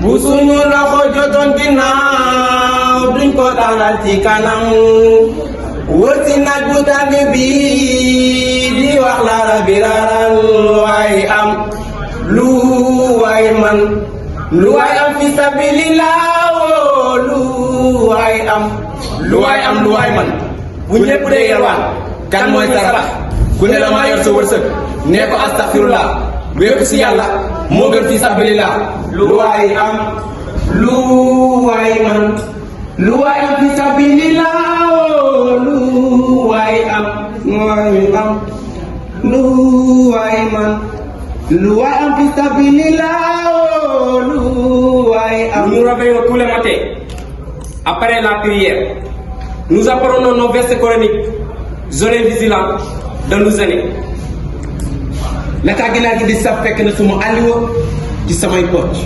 bu suñu loxo jotoon ginnaaw duñ ko dalal ci kanam wër si nag bu tàng bi di wax laara biraral lu waay am lu waay man lu waay am fi sabilillah lu waay am lu waay man bu ñëpp dee yalwaan kan mooy sarax ku ne la maa yor sa wërsëg nee ko astaxfirullah wéeku si yàlla moo gën fi sabilillah lu waay am lu waay man lu waay am fi sabilillah lu waay am lu waay man lu waay am fi sabilillah lu waay am. Nous nous réveillons tous les matins après la prière. Nous apprenons nos versets coraniques. Soyez vigilants de nous aider. naka ginnaaw gi di saf fekk na suma alliwa ci samay poche